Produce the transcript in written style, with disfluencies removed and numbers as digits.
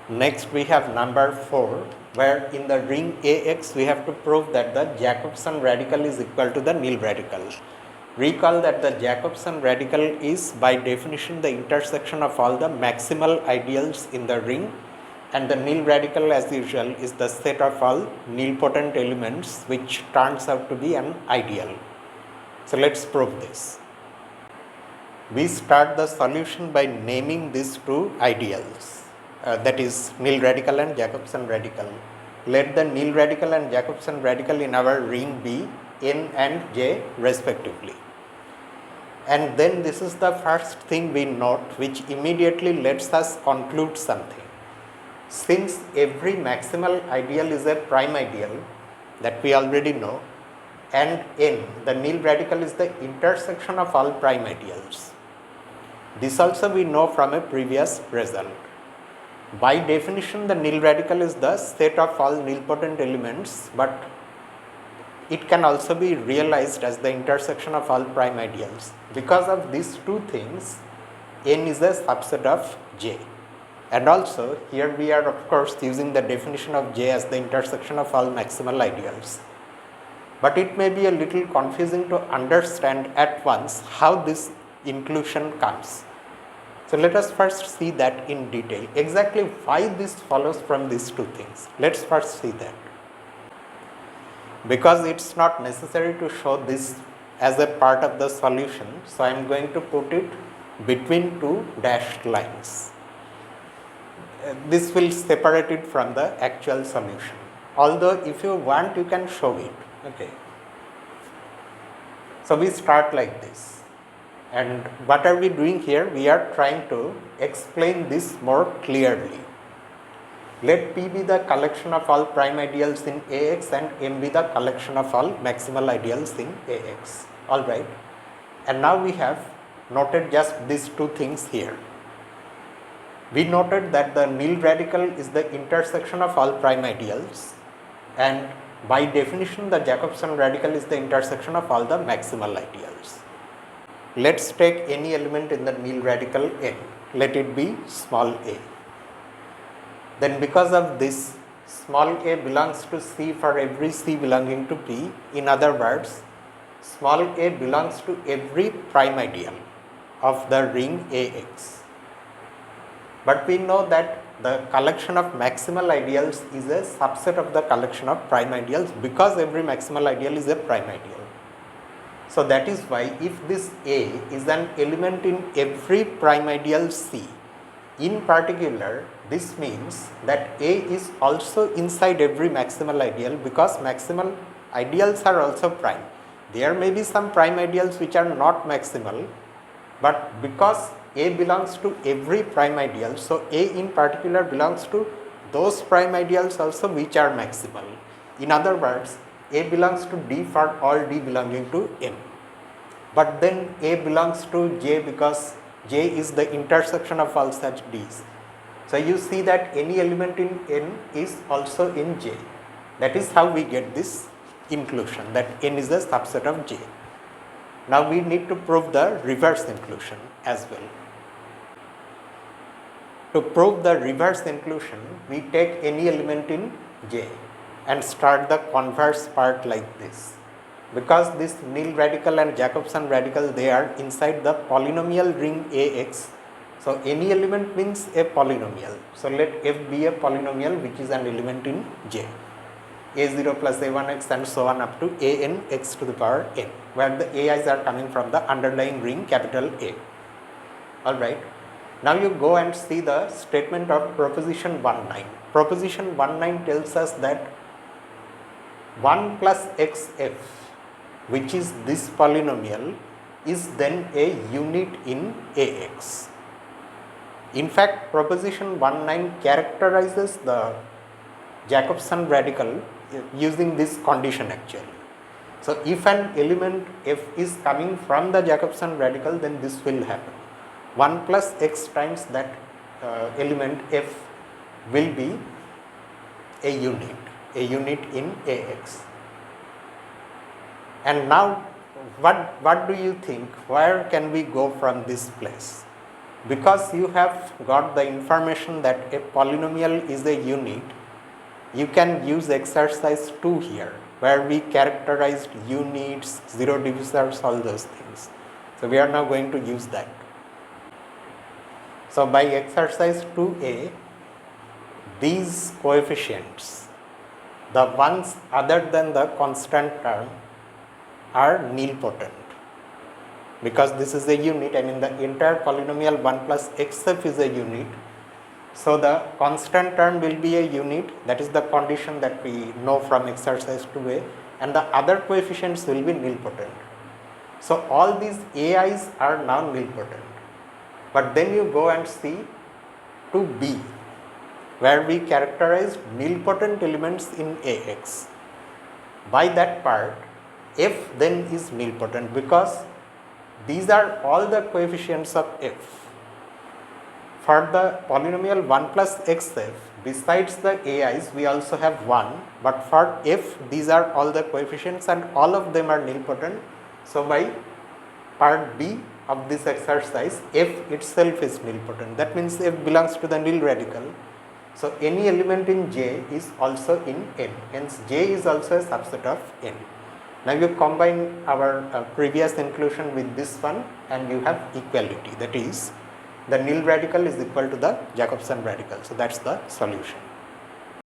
Next we have number 4, where in the ring AX we have to prove that the Jacobson radical is equal to the nil radical. Recall that the Jacobson radical is by definition the intersection of all the maximal ideals in the ring, and the nil radical as usual is the set of all nilpotent elements which turns out to be an ideal. So let's prove this. We start the solution by naming these two ideals. That is nil radical and Jacobson radical. Let the nil radical and Jacobson radical in our ring be N and J respectively. And then this is the first thing we note, which immediately lets us conclude something. Since every maximal ideal is a prime ideal, that we already know, and N, the nil radical, is the intersection of all prime ideals. This also we know from a previous result. By definition, the nil radical is the set of all nilpotent elements, but it can also be realized as the intersection of all prime ideals. Because of these two things, N is a subset of J. And also, here we are of course using the definition of J as the intersection of all maximal ideals. But it may be a little confusing to understand at once how this inclusion comes. So let us first see that in detail, exactly why this follows from these two things. Let's first see that. Because it's not necessary to show this as a part of the solution, so I am going to put it between two dashed lines. This will separate it from the actual solution. Although if you want, you can show it. Okay. So we start like this. And what are we doing here? We are trying to explain this more clearly. Let P be the collection of all prime ideals in AX and M be the collection of all maximal ideals in AX. Alright. And now we have noted just these two things here. We noted that the nil radical is the intersection of all prime ideals, and by definition the Jacobson radical is the intersection of all the maximal ideals. Let's take any element in the nil radical N. Let it be small a. Then because of this, small a belongs to C for every C belonging to P. In other words, small a belongs to every prime ideal of the ring AX. But we know that the collection of maximal ideals is a subset of the collection of prime ideals, because every maximal ideal is a prime ideal. So that is why if this A is an element in every prime ideal C, in particular this means that A is also inside every maximal ideal, because maximal ideals are also prime. There may be some prime ideals which are not maximal, but because A belongs to every prime ideal, so A in particular belongs to those prime ideals also which are maximal. In other words, A belongs to D for all D belonging to M. But then A belongs to J because J is the intersection of all such D's. So you see that any element in N is also in J. That is how we get this inclusion, that N is a subset of J. Now we need to prove the reverse inclusion as well. To prove the reverse inclusion, we take any element in J and start the converse part like this. Because this nil radical and Jacobson radical, they are inside the polynomial ring AX. So any element means a polynomial. So let F be a polynomial which is an element in J. A0 plus A1x and so on up to An x to the power n, where the Ai's are coming from the underlying ring capital A. Alright. Now you go and see the statement of proposition 19. Proposition 19 tells us that 1 plus xf, which is this polynomial, is then a unit in AX. In fact, proposition 19 characterizes the Jacobson radical using this condition actually. So if an element f is coming from the Jacobson radical, then this will happen. 1 plus x times that element f will be a unit in AX. And now what do you think? Where can we go from this place? because you have got the information that a polynomial is a unit, you can use exercise 2 here, where we characterized units, zero divisors, all those things. So we are now going to use that. So by exercise 2a, these coefficients, the ones other than the constant term, are nilpotent, because this is a unit, and in the entire polynomial 1 plus xf is a unit. So the constant term will be a unit, that is the condition that we know from exercise 2a, and the other coefficients will be nilpotent. So all these ai's are now nilpotent. But then you go and see to b, where we characterized nilpotent elements in ax. By that part, f then is nilpotent, because these are all the coefficients of f. For the polynomial 1 plus xf, besides the ai's, we also have 1, but for f, these are all the coefficients and all of them are nilpotent. So by part b of this exercise, f itself is nilpotent. That means f belongs to the nil radical. So any element in J is also in N, hence J is also a subset of N. Now you combine our previous inclusion with this one and you have equality, that is the nil radical is equal to the Jacobson radical. So that's the solution.